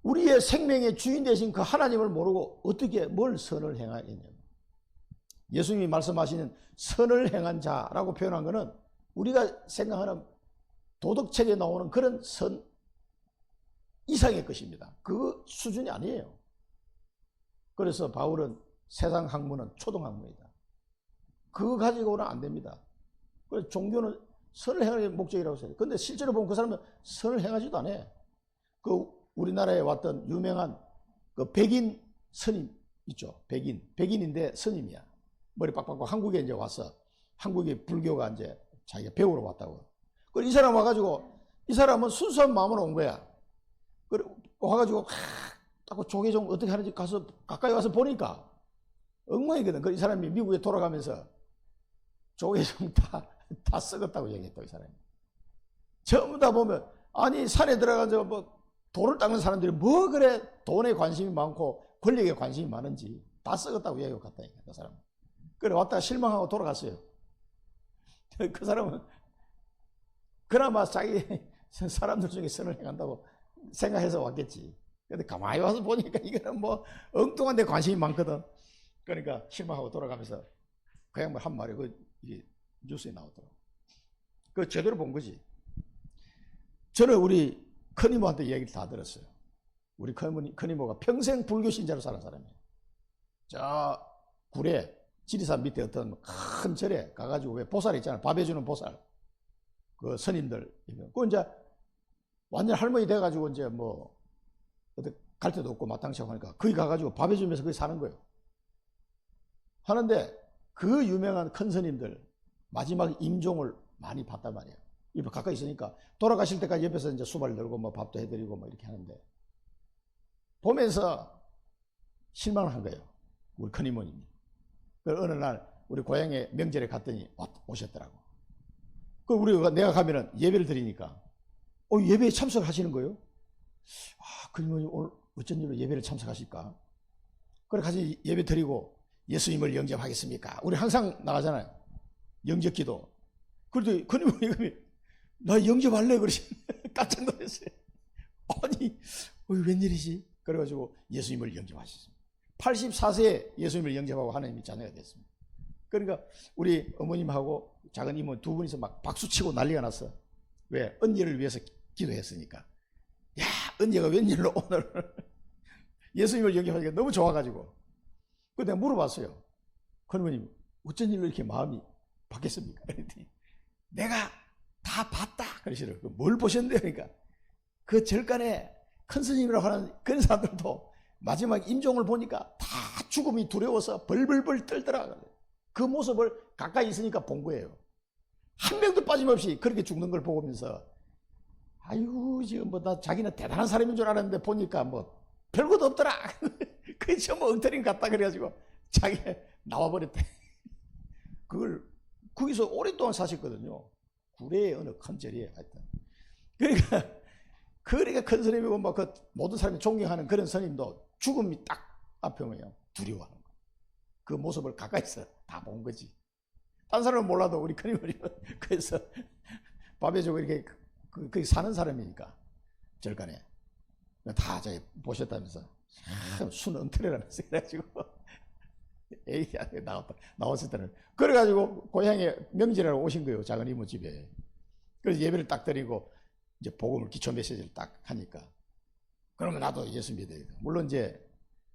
우리의 생명의 주인 되신 그 하나님을 모르고 어떻게 뭘 선을 행하겠냐고. 예수님이 말씀하시는 선을 행한 자라고 표현한 것은 우리가 생각하는 도덕책에 나오는 그런 선 이상의 것입니다. 그 수준이 아니에요. 그래서 바울은 세상 학문은 초등학문이다. 그거 가지고는 안 됩니다. 그래서 종교는 선을 행하는 게 목적이라고 써요. 그런데 실제로 보면 그 사람은 선을 행하지도 않아요. 그 우리나라에 왔던 유명한 그 백인 스님 있죠. 백인인데 스님이야. 머리 빡빡빡 한국에 이제 와서 한국의 불교가 이제 자기가 배우러 왔다고. 이 사람 와가지고 이 사람은 순수한 마음으로 온 거야. 와가지고 딱 조개 좀 어떻게 하는지 가서 가까이 와서 보니까 엉망이거든. 이 사람이 미국에 돌아가면서 조개 좀 다 썩었다고 얘기했다. 이 사람이. 전부 다 보면 아니 산에 들어가서 뭐 돌을 닦는 사람들이 뭐 그래 돈에 관심이 많고 권력에 관심이 많은지 다 썩었다고 얘기하고 갔다니까. 그 사람은. 그래 왔다가 실망하고 돌아갔어요. 그 사람은 그나마 자기 사람들 중에 선을 행한다고 생각해서 왔겠지. 근데 가만히 와서 보니까 이거는 뭐 엉뚱한 데 관심이 많거든. 그러니까 실망하고 돌아가면서 그 양반 한 말이 그 뉴스에 나오더라고. 그 제대로 본 거지. 저는 우리 큰이모한테 얘기를 다 들었어요. 우리 큰이모가 평생 불교 신자로 사는 사람이에요. 저 구례 지리산 밑에 어떤 큰 절에 가가지고 왜 보살 있잖아요. 밥 해주는 보살. 그 스님들. 그 이제 완전 할머니 돼가지고 이제 뭐 어디 갈 데도 없고 마땅치 않고 하니까 거기 가가지고 밥 해주면서 거기 사는 거예요. 하는데 그 유명한 큰 스님들 마지막 임종을 많이 봤단 말이에요. 옆에 가까이 있으니까 돌아가실 때까지 옆에서 이제 수발 들고 뭐 밥도 해드리고 뭐 이렇게 하는데 보면서 실망을 한 거예요. 우리 큰 이모님이. 어느 날 우리 고향에 명절에 갔더니 오셨더라고. 내가 가면은 예배를 드리니까 예배에 참석하시는 거예요? 큰 이모님 오늘 어쩐 일로 예배를 참석하실까? 그래 같이 예배 드리고 예수님을 영접하겠습니까? 우리 항상 나가잖아요. 영접기도. 그래도 큰 이모님이 나 영접할래 그러시네. 깜짝 놀랐어요. 아니 웬일이지? 그래가지고 예수님을 영접하셨습니다. 84세에 예수님을 영접하고 하나님이 자녀가 됐습니다. 그러니까 우리 어머님하고 작은 이모 두 분이서 막 박수치고 난리가 났어. 왜? 언니를 위해서 기도했으니까. 야, 언니가 웬일로 오늘 예수님을 영접하니까 너무 좋아가지고. 그래서 내가 물어봤어요. 큰어머님 어쩐 일로 이렇게 마음이 바뀌었습니까? 그랬더니 내가 다 봤다 그러시더라고요. 뭘 보셨는데? 그러니까 그 절간에 큰 스님이라고 하는 그런 사람들도 마지막 임종을 보니까 다 죽음이 두려워서 벌벌벌 떨더라. 그 모습을 가까이 있으니까 본 거예요. 한 명도 빠짐없이 그렇게 죽는 걸 보면서 아이고 지금 뭐 나 자기는 대단한 사람인 줄 알았는데 보니까 뭐 별것도 없더라. 그게 전부 엉터리 같다 그래가지고 자기 나와버렸대. 그걸 거기서 오랫동안 사셨거든요. 구례의 어느 큰 절이에요. 하여튼. 그러니까 큰 스님이고 뭐 그 모든 사람이 존경하는 그런 스님도 죽음이 딱 앞에 오면 두려워하는 거예요. 그 모습을 가까이서 다 본 거지. 딴 사람은 몰라도 우리 큰이모님은 그래서 밥에 주고 이렇게 거기 사는 사람이니까 절간에 다 저기 보셨다면서 참 순 엉터리라면서 그래가지고 에이 나왔을 때는 그래가지고 고향에 명절에 오신 거예요. 작은 이모 집에. 그래서 예배를 딱 드리고 이제 복음을 기초 메시지를 딱 하니까 그러면 나도 예수 믿어야 돼. 물론 이제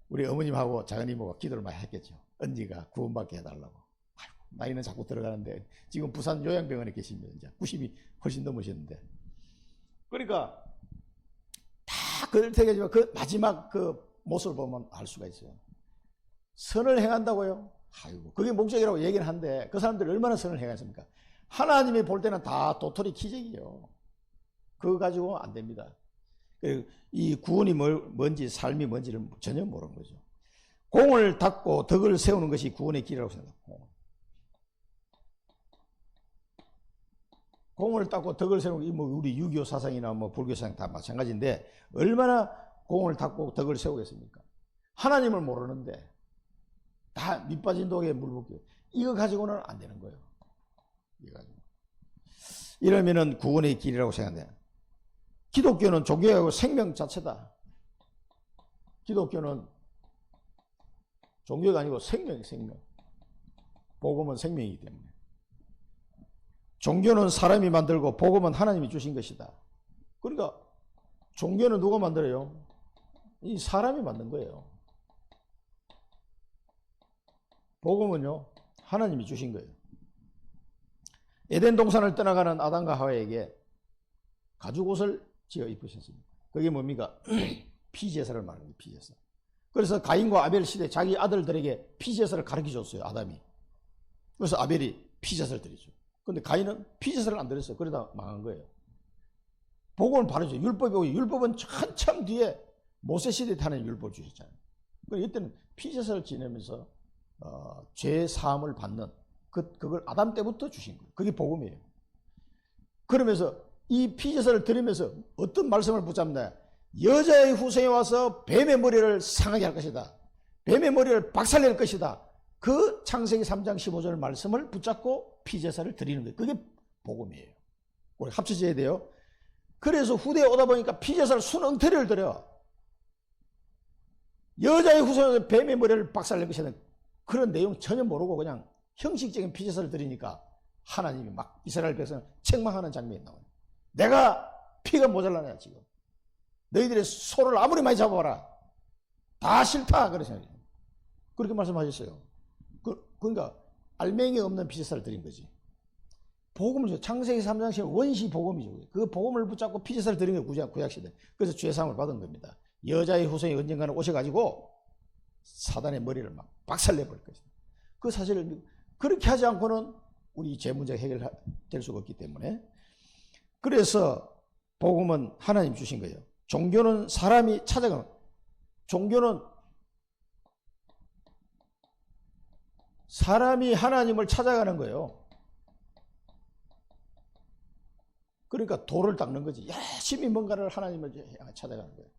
우리 어머님하고 작은 이모가 기도를 많이 했겠죠. 언니가 구원받게 해달라고. 아이고, 나이는 자꾸 들어가는데 지금 부산 요양병원에 계시면 이제 90이 훨씬 넘으셨는데 그러니까 다 그럴테겠지만 그 마지막 그 모습을 보면 알 수가 있어요. 선을 행한다고요? 아이고 그게 목적이라고 얘기를 하는데 그 사람들이 얼마나 선을 행했습니까? 하나님이 볼 때는 다 도토리 기적이에요. 그거 가지고 안 됩니다. 이 구원이 뭔지 삶이 뭔지를 전혀 모르는 거죠. 공을 닦고 덕을 세우는 것이 구원의 길이라고 생각합니다. 공을 닦고 덕을 세우는 게 뭐 우리 유교 사상이나 뭐 불교 사상 다 마찬가지인데 얼마나 공을 닦고 덕을 세우겠습니까? 하나님을 모르는데 다 밑빠진 독에 물 붓기. 이거 가지고는 안 되는 거예요. 이거 가지고. 이러면은 구원의 길이라고 생각해요. 기독교는 종교하고 생명 자체다. 기독교는 종교가 아니고 생명이 생명. 복음은 생명이기 때문에. 종교는 사람이 만들고 복음은 하나님이 주신 것이다. 그러니까 종교는 누가 만들어요? 이 사람이 만든 거예요. 복음은요, 하나님이 주신 거예요. 에덴 동산을 떠나가는 아담과 하와에게 가죽옷을 지어 입으셨습니다. 그게 뭡니까? 피제사를 말하는 거예요. 피제사. 그래서 가인과 아벨 시대 자기 아들들에게 피제사를 가르쳐 줬어요. 아담이. 그래서 아벨이 피제사를 드리죠. 근데 가인은 피제사를 안 드렸어요. 그러다 망한 거예요. 복음을 바르죠. 율법이 오고, 율법은 한참 뒤에 모세 시대에 하나님 율법을 주셨잖아요. 그래서 이때는 피제사를 지내면서 죄 사함을 받는 그걸 아담 때부터 주신 거예요. 그게 복음이에요. 그러면서 이 피제사를 드리면서 어떤 말씀을 붙잡나? 여자의 후손에 와서 뱀의 머리를 상하게 할 것이다. 뱀의 머리를 박살낼 것이다. 그 창세기 3장 15절 말씀을 붙잡고 피제사를 드리는 거예요. 그게 복음이에요. 우리 합쳐져야 돼요. 그래서 후대에 오다 보니까 피제사를 순응태를 드려. 여자의 후손에 뱀의 머리를 박살낼 것이다. 그런 내용 전혀 모르고 그냥 형식적인 피제사를 드리니까 하나님이 막 이스라엘 백성을 책망하는 장면이 나와요. 내가 피가 모자라냐 지금. 너희들의 소를 아무리 많이 잡아봐라. 다 싫다. 그렇게 말씀하셨어요. 그러니까 알맹이 없는 피제사를 드린 거지. 복음을 줘. 창세기 3장 10 원시 복음이죠. 그 복음을 붙잡고 피제사를 드린 게 구약시대. 그래서 죄사함을 받은 겁니다. 여자의 후손이 언젠가는 오셔가지고 사단의 머리를 막 박살내버릴 것이다. 그 사실을 그렇게 하지 않고는 우리 죄 문제가 해결될 수가 없기 때문에. 그래서 복음은 하나님 주신 거예요. 종교는 사람이 찾아가는, 종교는 사람이 하나님을 찾아가는 거예요. 그러니까 돌을 닦는 거지. 열심히 뭔가를 하나님을 찾아가는 거예요.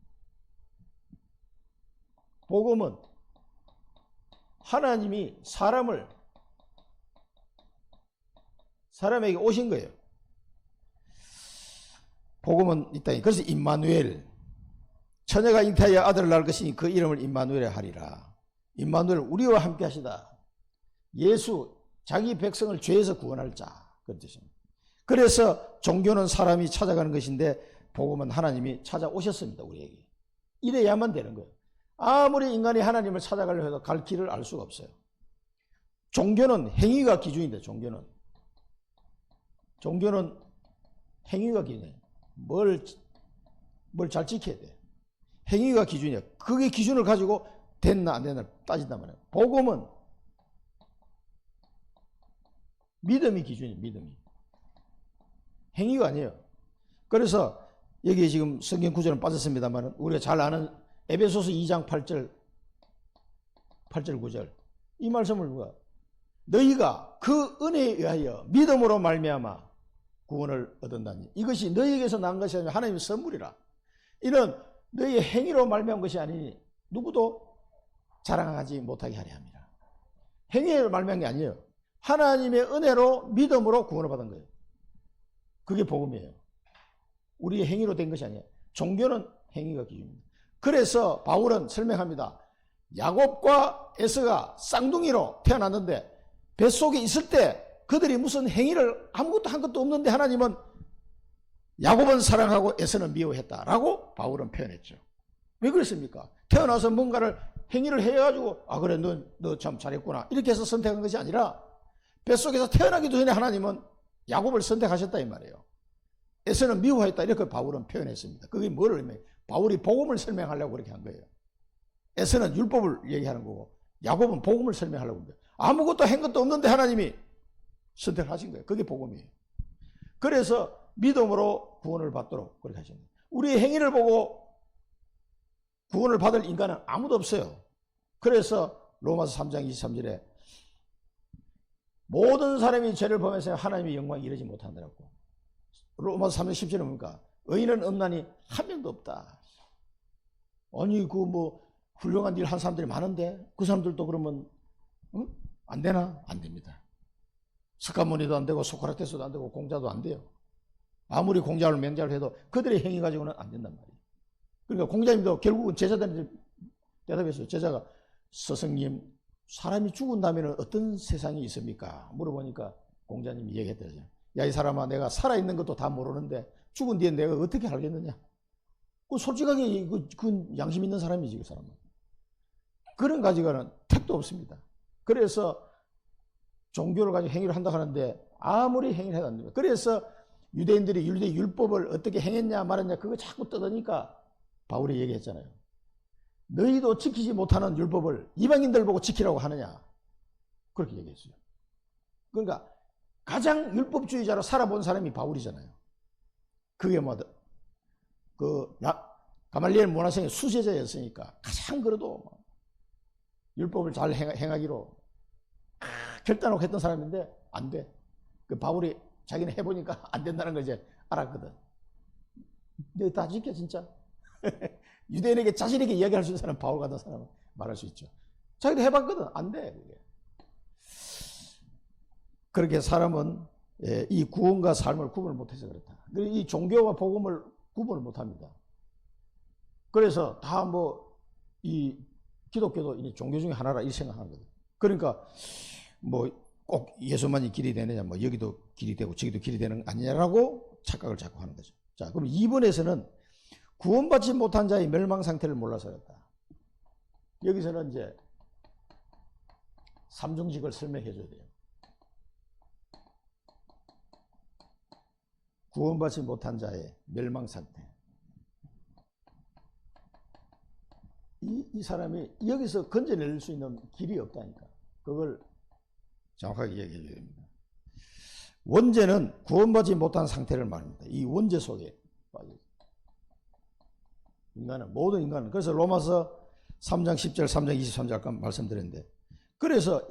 복음은 하나님이 사람에게 오신 거예요. 복음은 있다. 그래서 임마누엘, 처녀가 잉태하여 아들을 낳을 것이니 그 이름을 임마누엘에 하리라. 임마누엘, 우리와 함께 하시다. 예수, 자기 백성을 죄에서 구원할 자, 그런 뜻입니다. 그래서 종교는 사람이 찾아가는 것인데 복음은 하나님이 찾아오셨습니다. 우리에게. 이래야만 되는 거예요. 아무리 인간이 하나님을 찾아가려고 해도 갈 길을 알 수가 없어요. 종교는 행위가 기준인데, 종교는 행위가 기준이에요. 뭘 잘 지켜야 돼. 행위가 기준이야. 그게 기준을 가지고 됐나 안 됐나 따진단 말이에요. 복음은 믿음이 기준이에요. 믿음이. 행위가 아니에요. 그래서 여기 지금 성경 구절은 빠졌습니다만 우리가 잘 아는 에베소서 2장 8절 9절 이 말씀을 누가 너희가 그 은혜에 의하여 믿음으로 말미암아 구원을 얻었다니 이것이 너희에게서 난 것이 아니라 하나님의 선물이라. 이는 너희의 행위로 말미암은 것이 아니니 누구도 자랑하지 못하게 하려 합니다. 행위로 말미암은 게 아니에요. 하나님의 은혜로 믿음으로 구원을 받은 거예요. 그게 복음이에요. 우리의 행위로 된 것이 아니에요. 종교는 행위가 기준입니다. 그래서 바울은 설명합니다. 야곱과 에서가 쌍둥이로 태어났는데 뱃속에 있을 때 그들이 무슨 행위를 아무것도 한 것도 없는데 하나님은 야곱은 사랑하고 에서는 미워했다라고 바울은 표현했죠. 왜 그랬습니까? 태어나서 뭔가를 행위를 해가지고 그래 너 참 잘했구나 이렇게 해서 선택한 것이 아니라 뱃속에서 태어나기도 전에 하나님은 야곱을 선택하셨다 이 말이에요. 에서는 미워했다 이렇게 바울은 표현했습니다. 그게 뭐를 의미해요? 바울이 복음을 설명하려고 그렇게 한 거예요. 에서는 율법을 얘기하는 거고 야곱은 복음을 설명하려고 한 거예요. 아무것도 한 것도 없는데 하나님이 선택하신 거예요. 그게 복음이에요. 그래서 믿음으로 구원을 받도록 그렇게 하신 거예요. 우리의 행위를 보고 구원을 받을 인간은 아무도 없어요. 그래서 로마서 3장 23절에 모든 사람이 죄를 범해서 하나님의 영광에 이르지 못한다고. 로마서 3장 10절에 뭡니까? 의인은 없나니 한 명도 없다. 아니 훌륭한 일 한 사람들이 많은데 그 사람들도 그러면 안 되나? 안 됩니다. 스가모니도 안 되고 소크라테스도 안 되고 공자도 안 돼요. 아무리 공자를 맹자를 해도 그들의 행위 가지고는 안 된단 말이에요. 그러니까 공자님도 결국은 제자들한테 대답했어요. 제자가 스승님, 사람이 죽은 다음에는 어떤 세상이 있습니까? 물어보니까 공자님이 얘기했더라고요. 야, 이 사람아, 내가 살아있는 것도 다 모르는데 죽은 뒤에 내가 어떻게 알겠느냐? 그 솔직하게 그 양심 있는 사람이지, 그 사람은. 그런 가지고는 택도 없습니다. 그래서 종교를 가지고 행위를 한다고 하는데 아무리 행위를 해도 안 됩니다. 그래서 유대인들이 유대 율법을 어떻게 행했냐 말했냐 그거 자꾸 떠드니까 바울이 얘기했잖아요. 너희도 지키지 못하는 율법을 이방인들 보고 지키라고 하느냐. 그렇게 얘기했어요. 그러니까 가장 율법주의자로 살아본 사람이 바울이잖아요. 그게 뭐다? 가말리엘 문화생의 수제자였으니까 가장 그래도 율법을 잘 행하기로 결단하고 했던 사람인데 안 돼. 그 바울이 자기는 해보니까 안 된다는 걸 이제 알았거든. 근데 다 지켜 진짜. 유대인에게 자신에게 이야기할 수 있는 사람 바울 같은 사람은 말할 수 있죠. 자기도 해봤거든. 안 돼. 그게. 그렇게 사람은 이 구원과 삶을 구분을 못해서 그렇다. 이 종교와 복음을 구분을 못합니다. 그래서 다 이 기독교도 이 종교 중에 하나라 이 생각하거든. 그러니까 꼭 예수만이 길이 되느냐, 여기도 길이 되고 저기도 길이 되는 거 아니냐라고 착각을 자꾸 하는 거죠. 자, 그럼 2번에서는 구원받지 못한 자의 멸망 상태를 몰라서 그렇다. 여기서는 이제 삼중직을 설명해 줘야 돼요. 구원받지 못한 자의 멸망 상태. 이 사람이 여기서 건져낼 수 있는 길이 없다니까. 그걸 정확하게 얘기해 줘야 됩니다. 원죄는 구원받지 못한 상태를 말합니다. 이 원죄 속에 빠져 모든 인간은. 그래서 로마서 3장 10절, 3장 23절 아까 말씀드렸는데, 그래서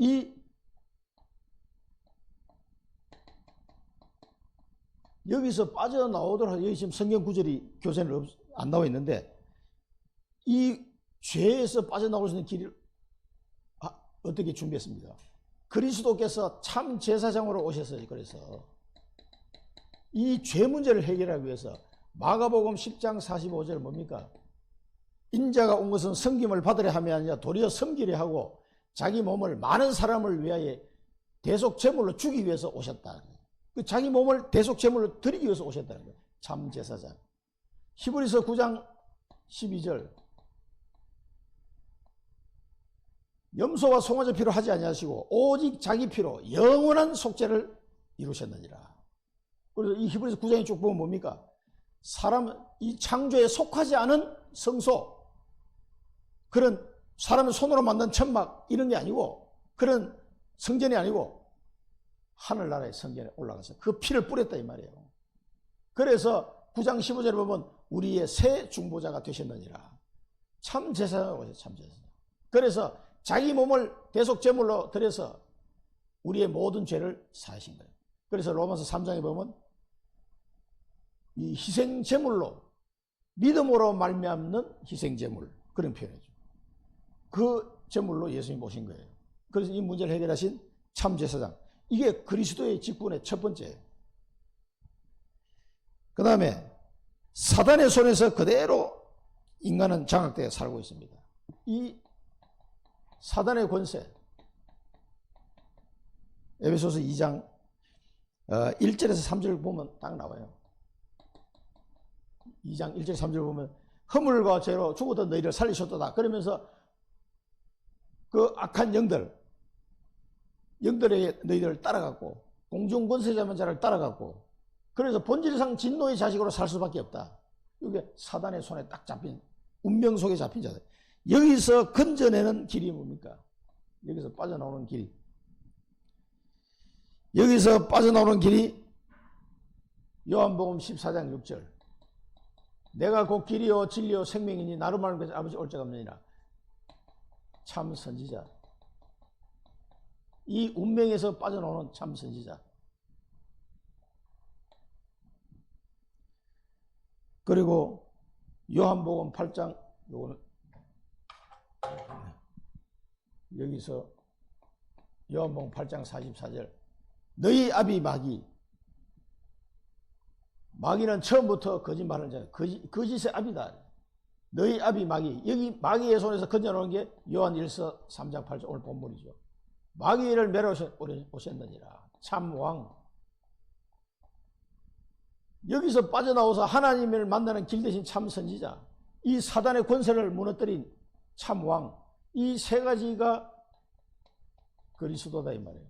여기서 빠져나오도록 여기 지금 성경 구절이 교재는 안 나와 있는데, 이 죄에서 빠져나올 수 있는 길을 어떻게 준비했습니까? 그리스도께서 참 제사장으로 오셨어요. 그래서 이 죄 문제를 해결하기 위해서 마가복음 10장 45절 뭡니까? 인자가 온 것은 섬김을 받으려 함이 아니라 도리어 섬기려 하고 자기 몸을 많은 사람을 위하여 대속 제물로 주기 위해서 오셨다. 그 자기 몸을 대속 제물로 드리기 위해서 오셨다는 거예요. 참 제사장. 히브리서 9장 12절. 염소와 송아지 피로 하지 아니하시고 오직 자기 피로 영원한 속죄를 이루셨느니라. 그래서 이 히브리서 9장에 쭉 보면 뭡니까? 이 창조에 속하지 않은 성소, 그런 사람의 손으로 만든 천막 이런 게 아니고, 그런 성전이 아니고 하늘나라의 성전에 올라가서 그 피를 뿌렸다 이 말이에요. 그래서 9장 15절에 보면 우리의 새 중보자가 되셨느니라. 참 제사장으로 오셨어요. 참 제사장. 그래서 자기 몸을 대속 제물로 드려서 우리의 모든 죄를 사하신 거예요. 그래서 로마서 3장에 보면 이 희생 제물로, 믿음으로 말미암는 희생 제물, 그런 표현이죠. 그 제물로 예수님이 오신 거예요. 그래서 이 문제를 해결하신 참 제사장, 이게 그리스도의 직분의 첫 번째예요. 그 다음에 사단의 손에서 그대로 인간은 장악되어 살고 있습니다. 이 사단의 권세, 에베소서 2장 1절에서 3절 보면 딱 나와요. 2장 1절 3절 보면 허물과 죄로 죽었던 너희를 살리셨도다. 그러면서 그 악한 영들에게 너희들을 따라갔고, 공중 권세자만 자를 따라갔고, 그래서 본질상 진노의 자식으로 살 수밖에 없다. 이게 사단의 손에 딱 잡힌, 운명 속에 잡힌 자들. 여기서 건져내는 길이 뭡니까? 여기서 빠져나오는 길. 여기서 빠져나오는 길이 요한복음 14장 6절. 내가 곧 길이요 진리요 생명이니 나로 말하는 것이 아버지 올 자가 없느니라. 참 선지자. 이 운명에서 빠져나오는 참 선지자. 그리고 요한복음 8장, 요거는 여기서 요한복음 8장 44절. 너희 아비 마귀는 처음부터 거짓말하는 자야. 거짓의 아비다. 너희 아비 마귀, 여기 마귀의 손에서 건져놓은 게 요한 1서 3장 8절 오늘 본문이죠. 마귀를 매러 오셨느니라. 참 왕. 여기서 빠져나와서 하나님을 만나는 길 대신 참 선지자, 이 사단의 권세를 무너뜨린 참 왕, 이 세 가지가 그리스도다 이 말이에요.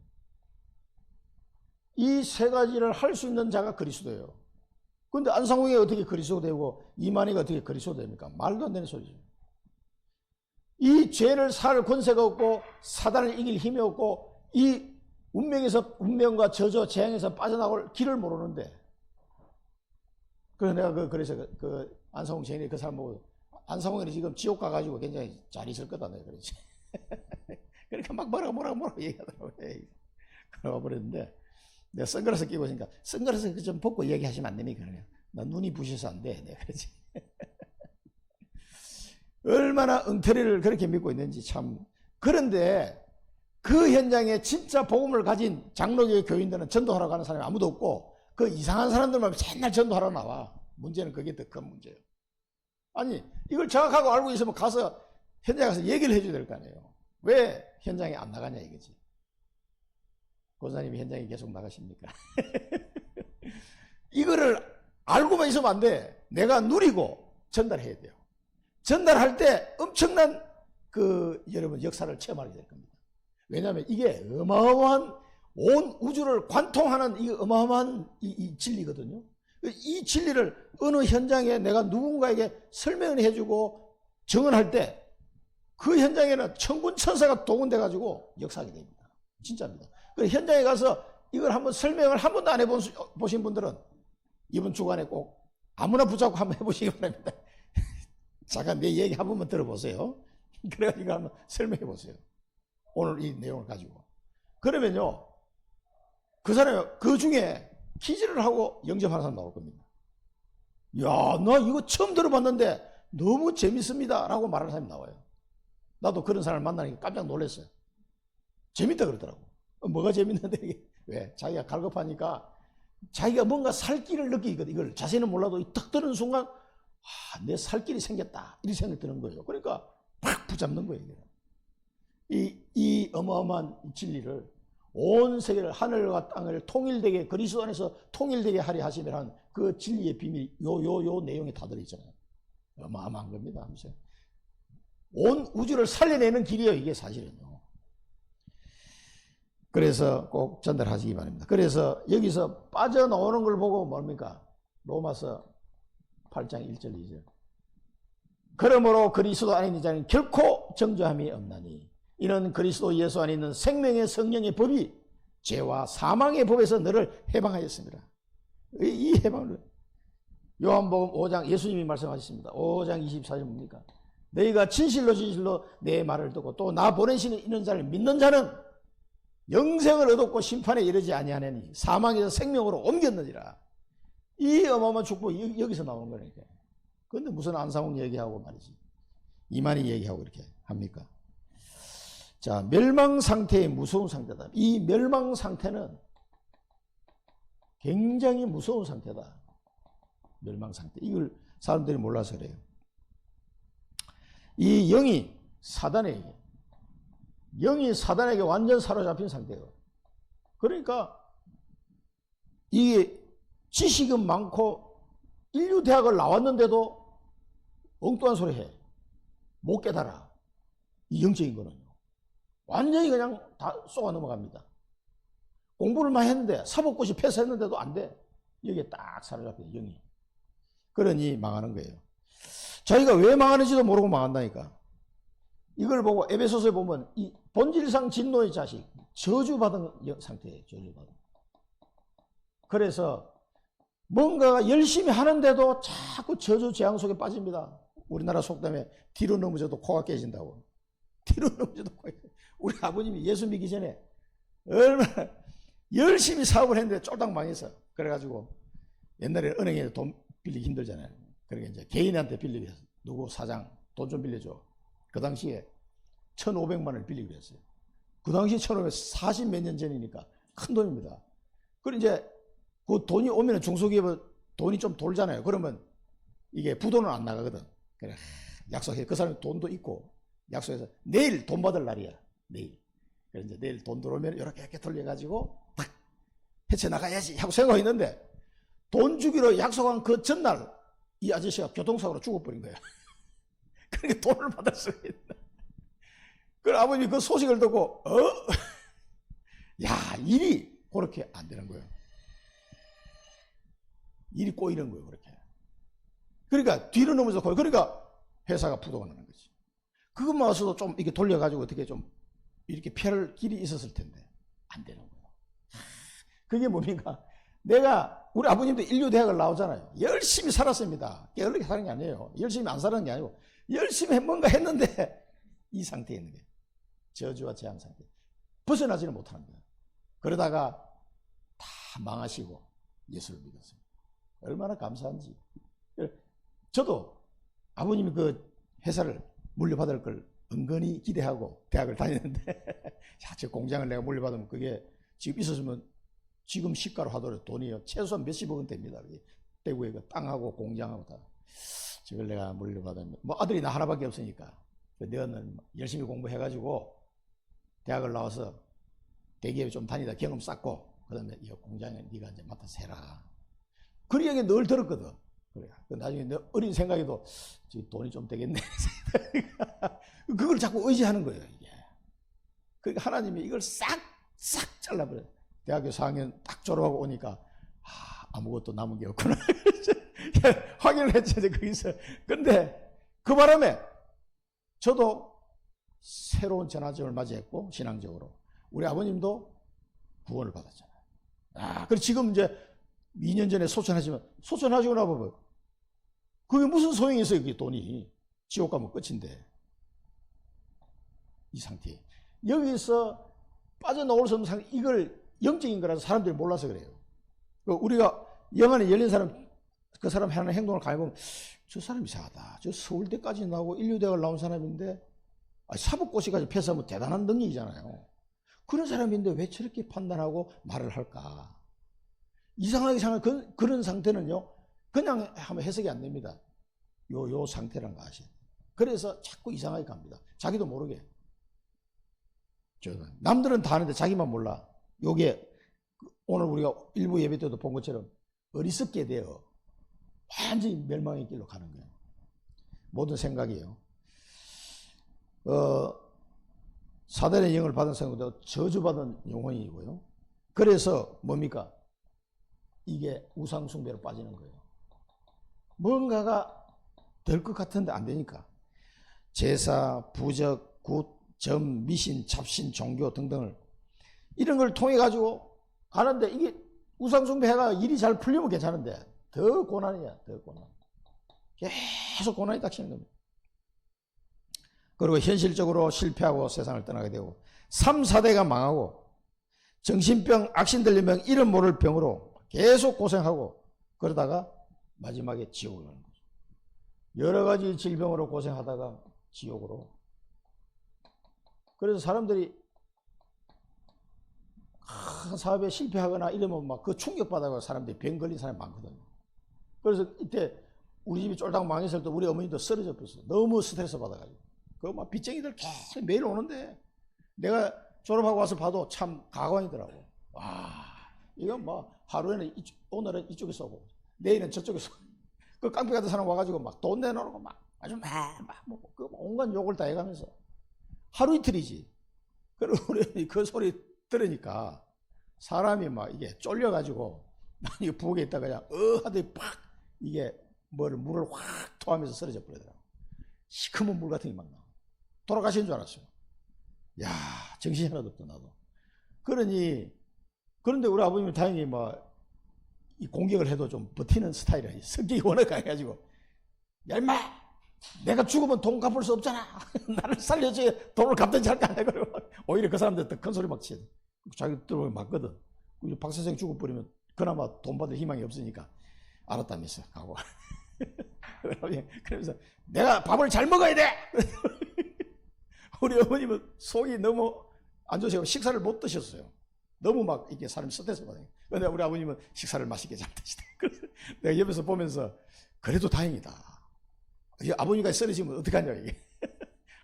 이 세 가지를 할 수 있는 자가 그리스도예요. 그런데 안상홍이 어떻게 그리스도 되고 이만희가 어떻게 그리스도 됩니까? 말도 안 되는 소리죠. 이 죄를 살 권세가 없고 사단을 이길 힘이 없고 이 운명과 저저 재앙에서 빠져나올 길을 모르는데, 그래서 내가 그래서 안상홍 죄인이 그 사람 보고, 안상홍이 지금 지옥 가가지고 굉장히 잘 있을 거다 내가 그랬지. 그러니까 막 뭐라고 얘기하더라고요. 그러고 버렸는데, 내가 선글라스 끼고 있으니까 선글라스 좀 벗고 얘기하시면 안 됩니까? 나 눈이 부셔서 안 돼. 내가 그러지. 얼마나 엉터리를 그렇게 믿고 있는지 참. 그런데 그 현장에 진짜 복음을 가진 장로교회 교인들은 전도하러 가는 사람이 아무도 없고, 그 이상한 사람들만 맨날 전도하러 나와. 문제는 그게 더 큰 문제예요. 아니, 이걸 정확하고 알고 있으면 가서 현장에 가서 얘기를 해줘야 될 거 아니에요. 왜 현장에 안 나가냐 이거지. 권사님이 현장에 계속 나가십니까? 이거를 알고만 있으면 안 돼. 내가 누리고 전달해야 돼요. 전달할 때 엄청난 여러분 역사를 체험하게 될 겁니다. 왜냐하면 이게 어마어마한 온 우주를 관통하는 이 어마어마한 이 진리거든요. 이 진리를 어느 현장에 내가 누군가에게 설명을 해주고 증언할 때 그 현장에는 천군 천사가 동원돼 가지고 역사하게 됩니다. 진짜입니다. 현장에 가서 이걸 한번 설명을 한 번도 안 해보신 분들은 이번 주간에 꼭 아무나 붙잡고 한번 해보시기 바랍니다. 잠깐 내 얘기 한 번만 들어보세요. 그래가지고 한번 설명해 보세요. 오늘 이 내용을 가지고. 그러면요, 그 사람이 그 중에 퀴즈를 하고 영접하는 사람 나올 겁니다. 야, 나 이거 처음 들어봤는데 너무 재밌습니다 라고 말하는 사람이 나와요. 나도 그런 사람을 만나니까 깜짝 놀랐어요. 재밌다 그러더라고. 뭐가 재밌는데 이게 왜? 자기가 갈급하니까 자기가 뭔가 살 길을 느끼거든. 이걸 자세히는 몰라도 딱 드는 순간 내 살 길이 생겼다 이런 생각이 드는 거예요. 그러니까 팍 붙잡는 거예요. 이 어마어마한 진리를 온 세계를 하늘과 땅을 통일되게 그리스도 안에서 통일되게 하려 하시면 그 진리의 비밀 요 내용이 다 들어있잖아요. 어마어마한 겁니다. 하면서 온 우주를 살려내는 길이에요. 이게 사실은요. 그래서 꼭 전달하시기 바랍니다. 그래서 여기서 빠져나오는 걸 보고 뭡니까? 로마서 8장 1절 2절. 그러므로 그리스도 안에 있는 자는 결코 정죄함이 없나니 이는 그리스도 예수 안에 있는 생명의 성령의 법이 죄와 사망의 법에서 너를 해방하였습니다. 이 해방을 요한복음 5장 예수님이 말씀하셨습니다. 5장 24절 뭡니까? 너희가 진실로 내 말을 듣고 또 나 보내시는 이런 자를 믿는 자는 영생을 얻었고 심판에 이르지 아니하느니 사망에서 생명으로 옮겼느니라. 이 어마어마한 축복이 여기서 나오는 거니까. 그런데 무슨 안상홍 얘기하고 말이지, 이만희 얘기하고 이렇게 합니까? 자, 멸망 상태의 무서운 상태다. 이 멸망 상태는 굉장히 무서운 상태다. 멸망 상태. 이걸 사람들이 몰라서 그래요. 이 영이 사단에게 완전 사로잡힌 상태예요. 그러니까 이게 지식은 많고 인류 대학을 나왔는데도 엉뚱한 소리 해. 못 깨달아. 이 영적인 거는요. 완전히 그냥 다 쏘아 넘어갑니다. 공부를 많이 했는데 사법고시 패스했는데도 안 돼. 여기에 딱 사로잡혀 영이. 그러니 망하는 거예요. 자기가 왜 망하는지도 모르고 망한다니까. 이걸 보고 에베소서에 보면 이 본질상 진노의 자식, 저주받은 상태예요. 저주받은. 그래서 뭔가 열심히 하는데도 자꾸 저주 재앙 속에 빠집니다. 우리나라 속담에 뒤로 넘어져도 코가 깨진다고. 뒤로 넘어져도 코가 깨진다고. 우리 아버님이 예수 믿기 전에 얼마나 열심히 사업을 했는데 쫄딱 망했어. 그래가지고 옛날에 은행에 돈 빌리기 힘들잖아요. 그러니까 이제 개인한테 빌리기 해서 누구 사장 돈 좀 빌려줘. 그 당시에 1,500만 원을 빌리기로 했어요. 그 당시 1,540 몇 년 전이니까 큰 돈입니다. 그리고 이제 그 돈이 오면 중소기업은 돈이 좀 돌잖아요. 그러면 이게 부도는 안 나가거든. 그래 약속해. 그 사람이 돈도 있고 약속해서 내일 돈 받을 날이야. 내일. 그래서 이제 내일 돈 들어오면 이렇게 돌려가지고 딱 헤쳐나가야지 하고 생각했는데 돈 주기로 약속한 그 전날 이 아저씨가 교통사고로 죽어버린 거야. 그러니까 돈을 받을 수가 있나. 그 아버님이 그 소식을 듣고 야, 일이 그렇게 안 되는 거예요. 일이 꼬이는 거예요. 그렇게. 그러니까 뒤로 넘어서 그러니까 회사가 부도가 나는 거지. 그것만 와서도 좀 이렇게 돌려가지고 어떻게 좀 이렇게 피할 길이 있었을 텐데 안 되는 거예요. 그게 뭡니까? 내가 우리 아버님도 인류대학을 나오잖아요. 열심히 살았습니다. 게을르게 사는 게 아니에요. 열심히 안 사는 게 아니고 열심히 뭔가 했는데 이 상태에 있는 거예요. 저주와 재앙 상태. 벗어나지는 못하는 거예요. 그러다가 다 망하시고 예수를 믿었어요. 얼마나 감사한지. 저도 아버님이 그 회사를 물려받을 걸 은근히 기대하고 대학을 다녔는데 야, 저 공장을 내가 물려받으면 그게 지금 있었으면 지금 시가로 하더라도 돈이요 최소한 몇십억 원 됩니다. 대구에 그 땅하고 공장하고 다 저걸 내가 물려받으면 뭐 아들이 나 하나밖에 없으니까 너는 열심히 공부해가지고 대학을 나와서 대기업에 좀 다니다 경험 쌓고 그 다음에 이 공장에 네가 이제 맡아서 해라. 그 이야기 늘 들었거든. 그래. 나중에 너 어린 생각에도 돈이 좀 되겠네. 그걸 자꾸 의지하는 거예요, 이게. 그러니까 하나님이 이걸 싹 잘라버려요. 대학교 4학년 딱 졸업하고 오니까, 아무것도 남은 게 없구나. 확인을 했죠, 거기서. 근데 그 바람에 저도 새로운 전환점을 맞이했고, 신앙적으로. 우리 아버님도 구원을 받았잖아요. 그리고 지금 이제 2년 전에 소천하시면, 소천하시고 나보면, 그게 무슨 소용이 있어요, 그게 돈이. 지옥 가면 끝인데. 이 상태에. 여기서 빠져나올 수 없는 상태, 이걸 영적인 거라서 사람들이 몰라서 그래요. 우리가 영안이 열린 사람, 그 사람 하는 행동을 가해보면, 저 사람 이상하다. 저 서울대까지 나오고 인류대학을 나온 사람인데, 사법고시까지 패스하면 대단한 능력이잖아요. 그런 사람인데 왜 저렇게 판단하고 말을 할까? 이상하게 생각하는 그런 상태는요, 그냥 하면 해석이 안 됩니다. 요 상태란 거 아시죠? 그래서 자꾸 이상하게 갑니다. 자기도 모르게. 남들은 다 아는데 자기만 몰라. 요게 오늘 우리가 일부 예배 때도 본 것처럼 어리석게 되어 완전히 멸망의 길로 가는 거예요. 모든 생각이에요. 사단의 영을 받은 사람도 저주받은 영혼이고요. 그래서 뭡니까? 이게 우상숭배로 빠지는 거예요. 뭔가가 될 것 같은데 안 되니까. 제사, 부적, 굿, 점, 미신, 잡신, 종교 등등을 이런 걸 통해 가지고 가는데 이게 우상숭배가 일이 잘 풀리면 괜찮은데 더 고난이야. 더 고난. 계속 고난이 닥치는 겁니다. 그리고 현실적으로 실패하고 세상을 떠나게 되고 3, 4대가 망하고 정신병, 악신들린 병, 이름 모를 병으로 계속 고생하고 그러다가 마지막에 지옥을 가는 거죠. 여러 가지 질병으로 고생하다가 지옥으로. 그래서 사람들이 사업에 실패하거나 이러면 막 그 충격받아서 사람들이 병 걸린 사람이 많거든요. 그래서 이때 우리 집이 쫄딱 망했을 때 우리 어머니도 쓰러져 버렸어요. 너무 스트레스 받아가지고. 그 막 빚쟁이들 계속 매일 오는데 내가 졸업하고 와서 봐도 참 가관이더라고. 와, 이건 뭐 하루에는 오늘은 이쪽에서 오고 내일은 저쪽에서 오고. 그 깡패 같은 사람 와가지고 막 돈 내놓고 막 아주 그 온갖 욕을 다 해가면서 하루 이틀이지. 그리고 우리 그 소리 들으니까 사람이 막 이게 쫄려가지고 이게 부엌에 있다가 그냥 하더니 팍 이게 물을 확 토하면서 쓰러져 버리더라고. 시커먼 물 같은 게 막 나와. 돌아가신 줄 알았어요. 야, 정신이 하나도 없다 나도. 그런데 우리 아버님은 다행히 이 공격을 해도 좀 버티는 스타일이라 성격이 워낙 강해가지고 야 임마 내가 죽으면 돈 갚을 수 없잖아. 나를 살려줘야 돈을 갚든지 할까. 그러고 오히려 그 사람들 더 큰 소리 막 치지. 자기들 맞거든. 박 선생 죽어버리면 그나마 돈 받을 희망이 없으니까 알았다면서 하고. 그러면서 내가 밥을 잘 먹어야 돼. 우리 어머님은 속이 너무 안 좋으시고 식사를 못 드셨어요. 너무 막 이렇게 사람이 스트레스 받아요. 그런데 우리 아버님은 식사를 맛있게 잘 드시다. 그래서 내가 옆에서 보면서 그래도 다행이다. 아버님과 쓰러지면 어떡하냐, 이게.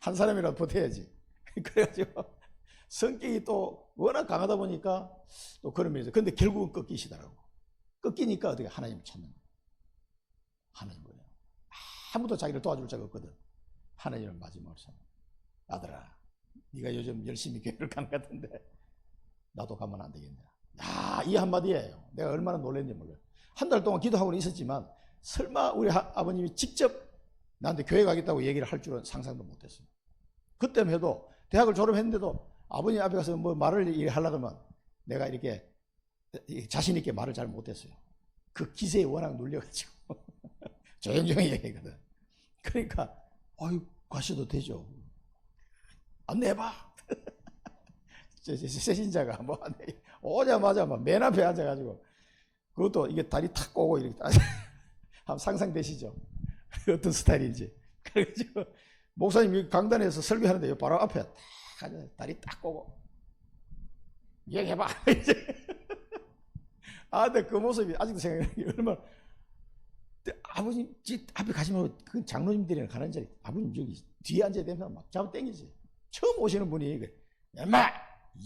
한 사람이라도 버텨야지. 그래가지고 성격이 또 워낙 강하다 보니까 또 그런 면에서. 근데 결국은 꺾이시더라고. 꺾이니까 어떻게 하나님을 찾는 거예요. 하나님 거예요. 아무도 자기를 도와줄 자가 없거든. 하나님을 마지막으로 찾는 거예요. 아들아, 네가 요즘 열심히 교회를 가는 것 같은데 나도 가면 안 되겠냐. 야, 이 한마디예요. 내가 얼마나 놀랐는지 몰라요. 한 달 동안 기도하고는 있었지만 설마 우리 아버님이 직접 나한테 교회 가겠다고 얘기를 할 줄은 상상도 못했어요. 그때만 해도 대학을 졸업했는데도 아버님 앞에 가서 뭐 말을 하려고 하면 내가 이렇게 자신 있게 말을 잘 못했어요. 그 기세에 워낙 눌려가지고 조용조용히 얘기하거든. 그러니까 아유, 가셔도 되죠. 안내해봐. 세신자가 뭐 오자마자 맨 앞에 앉아가지고, 그것도 이게 다리 탁 꼬고 이렇게 한번 상상되시죠? 어떤 스타일인지. 그래가지고 목사님이 강단에서 설교하는데 바로 앞에 딱 앉아 다리 딱 꼬고 얘기해봐. 이제 근데 그 모습이 아직도 생각나는 게 얼마나. 아버님 집 앞에 가시면 그 장로님들이랑 가는 자리, 아버님 저기 뒤에 앉아야 되면 막 잡아 당기지. 처음 오시는 분이 엄마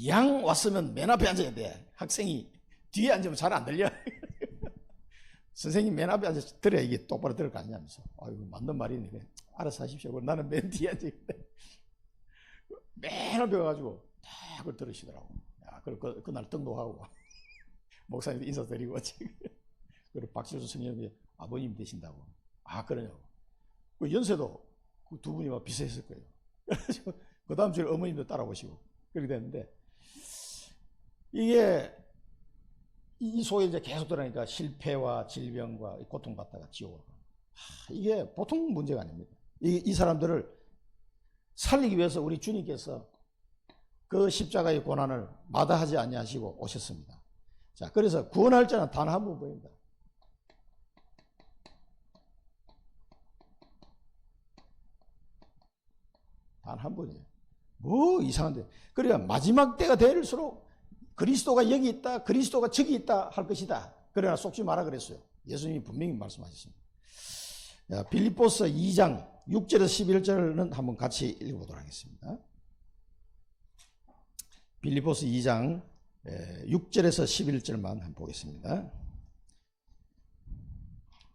양 왔으면 맨 앞에 앉아야 돼. 학생이 뒤에 앉으면 잘 안 들려. 선생님 맨 앞에 앉아서 들어야 이게 똑바로 들을 거 아니냐면서. 아이고, 맞는 말이네. 알아서 하십시오. 나는 맨 뒤에 앉아있는데 맨 앞에 가가지고 다 그걸 들으시더라고. 야, 그날 등록하고 목사님도 인사드리고 그리고 박철수 성령님이 아버님 되신다고. 그러냐고. 그 연세도 그 두 분이 막 비슷했을 거예요. 그래가지고 그 다음 주에 어머님도 따라오시고 그렇게 됐는데, 이게 이 속에 이제 계속 들어가니까 실패와 질병과 고통받다가 지옥으로. 이게 보통 문제가 아닙니다. 이 사람들을 살리기 위해서 우리 주님께서 그 십자가의 고난을 마다하지 아니하시고 오셨습니다. 자, 그래서 구원할 자는 단 한 분뿐입니다. 단 한 분이에요. 뭐 이상한데. 그러니까 마지막 때가 될수록 그리스도가 여기 있다, 그리스도가 저기 있다 할 것이다. 그러나 속지 마라 그랬어요. 예수님이 분명히 말씀하셨습니다. 빌립보서 2장 6절에서 11절은 한번 같이 읽어보도록 하겠습니다. 빌립보서 2장 6절에서 11절만 한번 보겠습니다.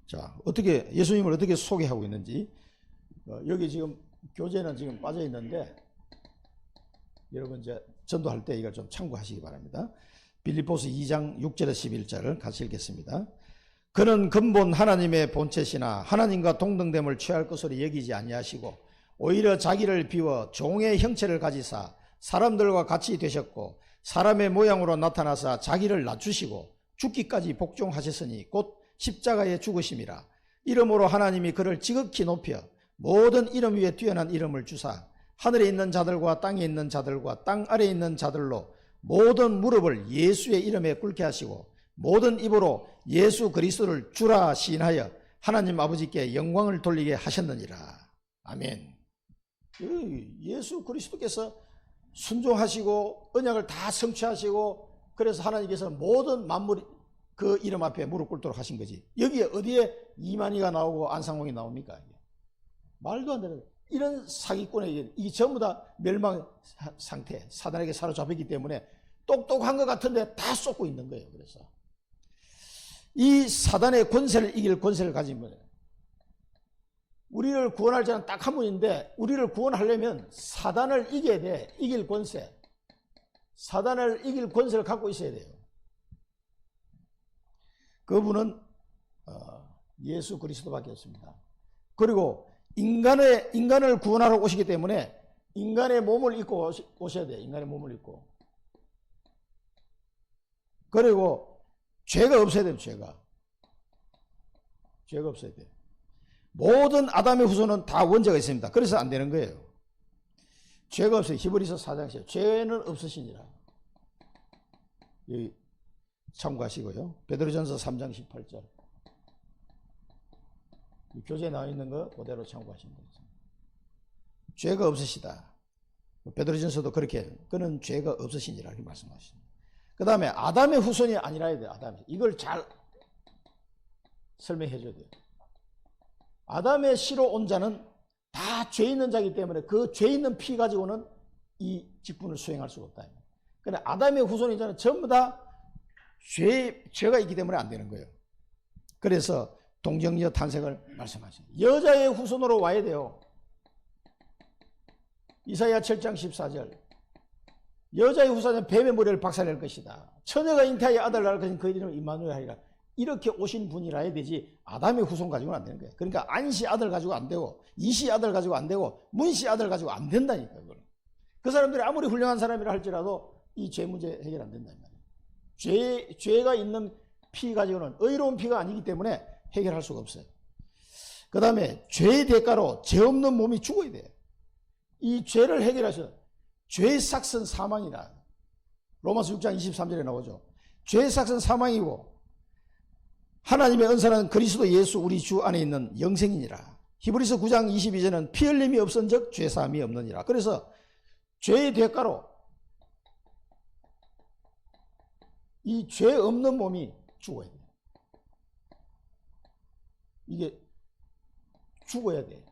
자, 어떻게 예수님을 어떻게 소개하고 있는지. 여기 지금 교재는 지금 빠져 있는데 여러분 이제 전도할 때 이걸 좀 참고하시기 바랍니다. 빌립보서 2장 6절에서 11절을 같이 읽겠습니다. 그는 근본 하나님의 본체시나 하나님과 동등됨을 취할 것으로 여기지 아니하시고 오히려 자기를 비워 종의 형체를 가지사 사람들과 같이 되셨고 사람의 모양으로 나타나사 자기를 낮추시고 죽기까지 복종하셨으니 곧 십자가에 죽으심이라. 이러므로 하나님이 그를 지극히 높여 모든 이름 위에 뛰어난 이름을 주사 하늘에 있는 자들과 땅에 있는 자들과 땅 아래에 있는 자들로 모든 무릎을 예수의 이름에 꿇게 하시고 모든 입으로 예수 그리스도를 주라 시인하여 하나님 아버지께 영광을 돌리게 하셨느니라. 아멘. 예수 그리스도께서 순종하시고 언약을 다 성취하시고 그래서 하나님께서 모든 만물 그 이름 앞에 무릎 꿇도록 하신 거지. 여기에 어디에 이만희가 나오고 안상홍이 나옵니까? 말도 안 되는 이런 사기꾼에게 이게 전부 다 멸망 상태, 사단에게 사로잡혔기 때문에 똑똑한 것 같은데 다 쏟고 있는 거예요. 그래서 이 사단의 권세를 이길 권세를 가진 거예요. 우리를 구원할 자는 딱 한 분인데 우리를 구원하려면 사단을 이겨야 돼. 이길 권세. 사단을 이길 권세를 갖고 있어야 돼요. 그분은 예수 그리스도밖에 없습니다. 그리고 인간을 구원하러 오시기 때문에 인간의 몸을 입고 오셔야 돼요. 인간의 몸을 입고. 그리고 죄가 없어야 돼요. 죄가 없어야 돼요. 모든 아담의 후손은 다 원죄가 있습니다. 그래서 안 되는 거예요. 죄가 없어요. 히브리서 4장 10절. 죄는 없으시니라. 여기 참고하시고요. 베드로전서 3장 18절. 교재에 나와 있는 거 그대로 참고하시면 되겠습니다. 죄가 없으시다. 베드로전서도 그렇게 그는 죄가 없으시니라 이렇게 말씀하십니다. 그 다음에 아담의 후손이 아니라 해야 돼요. 아담이. 이걸 잘 설명해 줘야 돼요. 아담의 씨로 온 자는 다 죄 있는 자이기 때문에 그 죄 있는 피 가지고는 이 직분을 수행할 수가 없다. 그런데 아담의 후손인 자는 전부 다 죄가 있기 때문에 안 되는 거예요. 그래서 동정녀 탄생을 말씀하시죠. 여자의 후손으로 와야 돼요. 이사야 7장 14절. 여자의 후손은 뱀의 머리를 박살낼 것이다. 처녀가 잉태하여 아들을 낳을 것인 그 이름은 임마누엘 하리라. 이렇게 오신 분이라 해야 되지 아담의 후손 가지고는 안 되는 거예요. 그러니까 안씨 아들 가지고 안 되고 이씨 아들 가지고 안 되고 문씨 아들 가지고 안 된다니까. 그거는. 그 사람들이 아무리 훌륭한 사람이라 할지라도 이 죄 문제 해결 안 된다는 말이에요. 죄가 있는 피 가지고는 의로운 피가 아니기 때문에 해결할 수가 없어요. 그 다음에 죄의 대가로 죄 없는 몸이 죽어야 돼요. 이 죄를 해결해서 죄의 삭은 사망이다. 로마서 6장 23절에 나오죠. 죄의 삭은 사망이고 하나님의 은사는 그리스도 예수 우리 주 안에 있는 영생이니라. 히브리서 9장 22절은 피 흘림이 없은 적 죄사함이 없느니라. 그래서 죄의 대가로 이 죄 없는 몸이 죽어야 돼요. 이게 죽어야 돼요.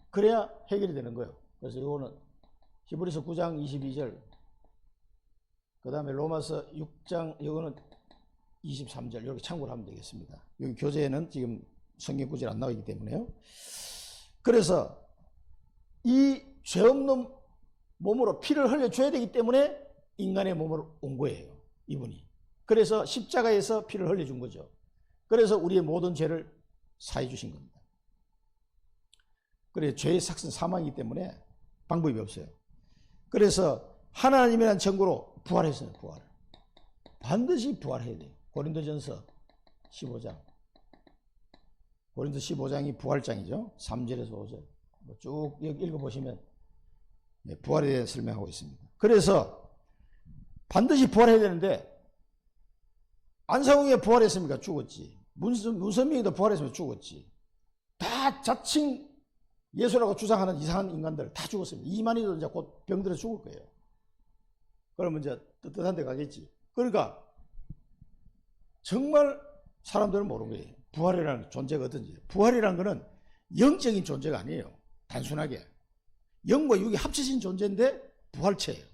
그래야 해결이 되는 거예요. 그래서 이거는 히브리서 9장 22절, 그 다음에 로마서 6장, 이거는 23절, 이렇게 참고를 하면 되겠습니다. 여기 교재에는 지금 성경 구절이 안 나오기 때문에요. 그래서 이 죄 없는 몸으로 피를 흘려줘야 되기 때문에 인간의 몸으로 온 거예요. 이분이. 그래서 십자가에서 피를 흘려준 거죠. 그래서 우리의 모든 죄를 사해 주신 겁니다. 그래서 죄의 삭은 사망이기 때문에 방법이 없어요. 그래서 하나님이라는 증거로 부활했어요. 부활을. 반드시 부활해야 돼요. 고린도전서 15장. 고린도 15장이 부활장이죠. 3절에서 5절. 쭉 읽어보시면 부활에 대해 설명하고 있습니다. 그래서 반드시 부활해야 되는데 안상홍이 부활했습니까? 죽었지. 문선명이도 부활했으면 죽었지. 다 자칭 예수라고 주장하는 이상한 인간들 다 죽었습니다. 이만희도 이제 곧 병들어 죽을 거예요. 그러면 이제 떳떳한 데 가겠지. 그러니까 정말 사람들은 모르는 거예요. 부활이라는 존재가 어떤지. 부활이라는 거는 영적인 존재가 아니에요. 단순하게. 영과 육이 합쳐진 존재인데 부활체예요.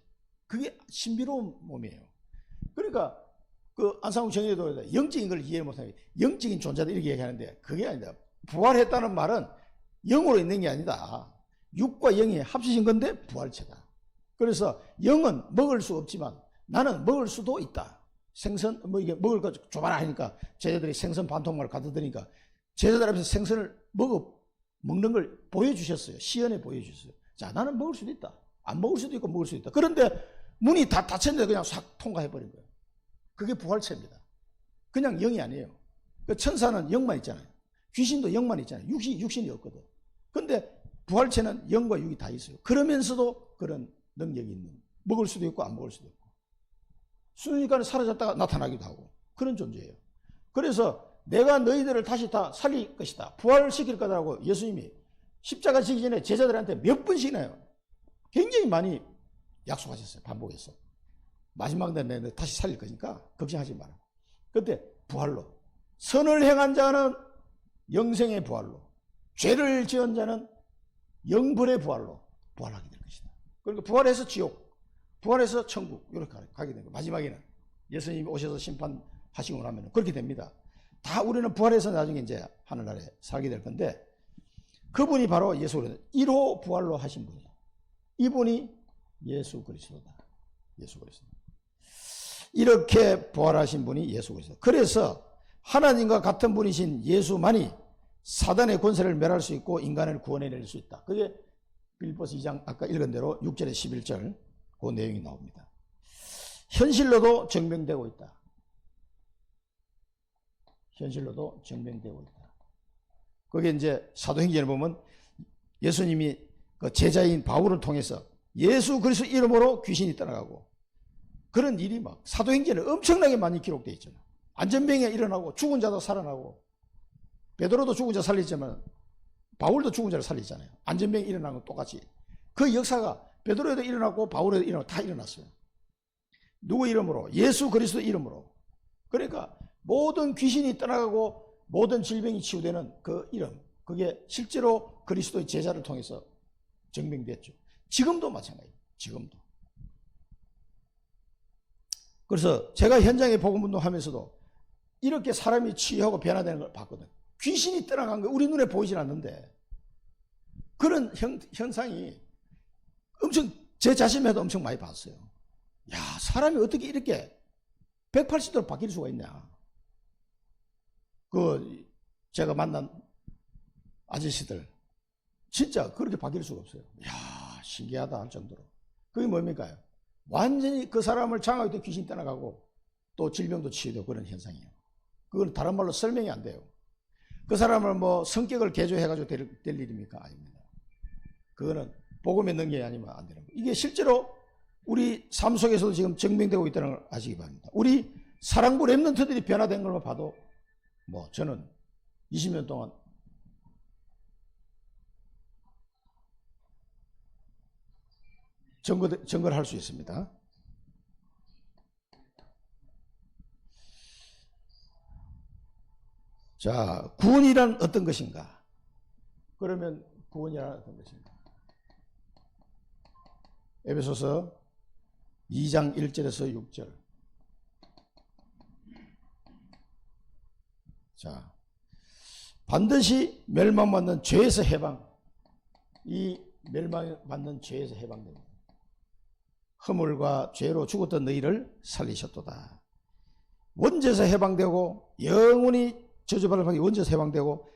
그게 신비로운 몸이에요. 그러니까 그 안상홍 정의도 영적인 걸 이해 못하게 영적인 존재다 이렇게 얘기하는데 그게 아니다. 부활했다는 말은 영으로 있는 게 아니다. 육과 영이 합쳐진 건데 부활체다. 그래서 영은 먹을 수 없지만 나는 먹을 수도 있다. 생선 뭐 이게 먹을 거 줘봐라 하니까 제자들이 생선 반통을 갖다 드니까 제자들 앞에서 생선을 먹는 걸 보여주셨어요. 시연에 보여주셨어요. 자, 나는 먹을 수도 있다. 안 먹을 수도 있고 먹을 수도 있다. 그런데 문이 다 닫혔는데 그냥 싹 통과해버린 거예요. 그게 부활체입니다. 그냥 영이 아니에요. 그 천사는 영만 있잖아요. 귀신도 영만 있잖아요. 육신이 없거든. 근데 부활체는 영과 육이 다 있어요. 그러면서도 그런 능력이 있는, 먹을 수도 있고 안 먹을 수도 있고 순식간에 사라졌다가 나타나기도 하고 그런 존재예요. 그래서 내가 너희들을 다시 다 살릴 것이다. 부활시킬 거다라고 예수님이 십자가 지기 전에 제자들한테 몇 번씩이나요. 굉장히 많이 약속하셨어요. 반복해서. 마지막 날 내가 다시 살릴 거니까 걱정하지 마라. 그때 부활로. 선을 행한 자는 영생의 부활로. 죄를 지은 자는 영벌의 부활로 부활하게 될 것이다. 그러니까 부활해서 지옥, 부활해서 천국 이렇게 가게 되는 거예요. 마지막에는 예수님이 오셔서 심판하시고 나면 그렇게 됩니다. 다 우리는 부활해서 나중에 이제 하늘나라에 살게 될 건데 그분이 바로 예수 그리스도 1호 부활로 하신 분이에요. 이분이 예수 그리스도다. 예수 그리스도. 이렇게 부활하신 분이 예수 그리스도. 그래서 하나님과 같은 분이신 예수만이 사단의 권세를 멸할 수 있고 인간을 구원해낼 수 있다. 그게 빌립보서 2장 아까 읽은 대로 6절에 11절 그 내용이 나옵니다. 현실로도 증명되고 있다. 현실로도 증명되고 있다. 그게 이제 사도행전을 보면 예수님이 그 제자인 바울을 통해서 예수 그리스도 이름으로 귀신이 떠나가고 그런 일이 막 사도행전에 엄청나게 많이 기록되어 있잖아요. 안전병에 일어나고 죽은 자도 살아나고 베드로도 죽은 자 살리지만 바울도 죽은 자를 살리잖아요. 안전병에 일어난 건 똑같이 그 역사가 베드로에도 일어났고 바울에도 일어나고 다 일어났어요. 누구 이름으로? 예수 그리스도 이름으로. 그러니까 모든 귀신이 떠나가고 모든 질병이 치유되는 그 이름 그게 실제로 그리스도의 제자를 통해서 증명됐죠. 지금도 마찬가지예요. 지금도. 그래서 제가 현장에 복음운동하면서도 이렇게 사람이 치유하고 변화되는 걸 봤거든. 귀신이 떠나간 거 우리 눈에 보이진 않는데 그런 현상이 엄청 제 자신에도 엄청 많이 봤어요. 야, 사람이 어떻게 이렇게 180도로 바뀔 수가 있냐. 제가 만난 아저씨들 진짜 그렇게 바뀔 수가 없어요. 야, 신기하다 할 정도로. 그게 뭡니까? 완전히 그 사람을 장악할 때 귀신 떠나가고 또 질병도 치유되고 그런 현상이에요. 그건 다른 말로 설명이 안 돼요. 그 사람을 뭐 성격을 개조해가지고 될 일입니까? 아닙니다. 그거는 복음의 능력이 아니면 안 되는 거예요. 이게 실제로 우리 삶 속에서도 지금 증명되고 있다는 걸 아시기 바랍니다. 우리 사랑부 랩런트들이 변화된 걸 봐도 뭐 저는 20년 동안 증거를 할 수 있습니다. 자, 구원이란 어떤 것인가? 그러면 구원이란 어떤 것인가? 에베소서 2장 1절에서 6절. 자, 반드시 멸망받는 죄에서 해방. 이 멸망받는 죄에서 해방됩니다. 허물과 죄로 죽었던 너희를 살리셨도다. 원죄에서 해방되고 영원히 저주받을 방이 원죄에서 해방되고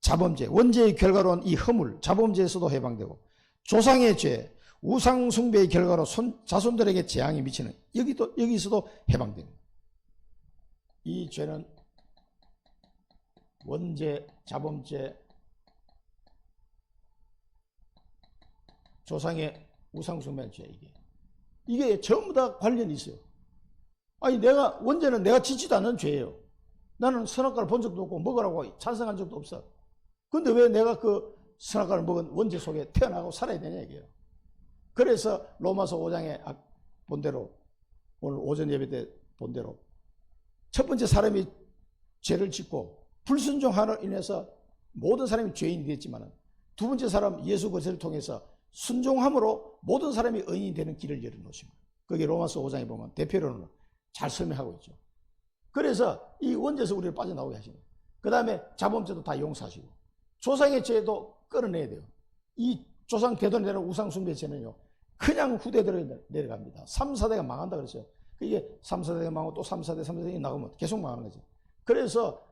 자범죄, 원죄의 결과로 한 이 허물, 자범죄에서도 해방되고 조상의 죄, 우상 숭배의 결과로 자손들에게 재앙이 미치는 여기서도 해방됩니다. 이 죄는 원죄, 자범죄, 조상의 우상 숭배의 죄 이게 전부 다 관련이 있어요. 아니 원죄는 내가 짓지도 않는 죄예요. 나는 선악과를 본 적도 없고 먹으라고 찬성한 적도 없어. 근데 왜 내가 그 선악과를 먹은 원죄 속에 태어나고 살아야 되냐 이게요. 그래서 로마서 5장에 본대로 오늘 오전 예배 때 본대로 첫 번째 사람이 죄를 짓고 불순종하로 인해서 모든 사람이 죄인이 됐지만 두 번째 사람 예수 그리스도를 통해서 순종함으로 모든 사람이 의인이 되는 길을 열어놓으신 거예요. 그게 로마서 5장에 보면 대표로는 잘 설명하고 있죠. 그래서 이 원죄에서 우리를 빠져나오게 하시는 거예요. 그 다음에 자범죄도 다 용서하시고 조상의 죄도 끌어내야 돼요. 이 조상 대도내는 우상 숭배 죄는요 그냥 후대대로 내려갑니다. 3, 4대가 망한다 그랬어요. 이게 3, 4대가 망하고 또 3, 4대, 3, 4대가 나가면 계속 망하는 거죠. 그래서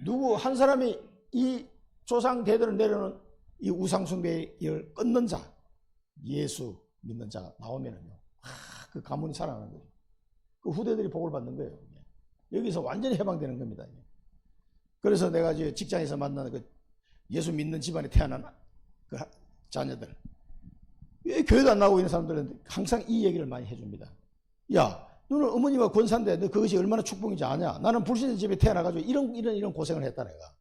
누구 한 사람이 이 조상 대대로 내려오는 이 우상 숭배를 끊는 자, 예수 믿는 자가 나오면은요, 그 가문이 살아나는 거죠. 그 후대들이 복을 받는 거예요. 여기서 완전히 해방되는 겁니다. 그래서 내가 이제 직장에서 만나는 그 예수 믿는 집안에 태어난 그 자녀들, 왜 교회도 안 나오고 있는 사람들은 항상 이 얘기를 많이 해줍니다. 야, 너는 어머니가 권사인데 너 그것이 얼마나 축복인지 아냐? 나는 불신의 집에 태어나가지고 이런 고생을 했다 내가.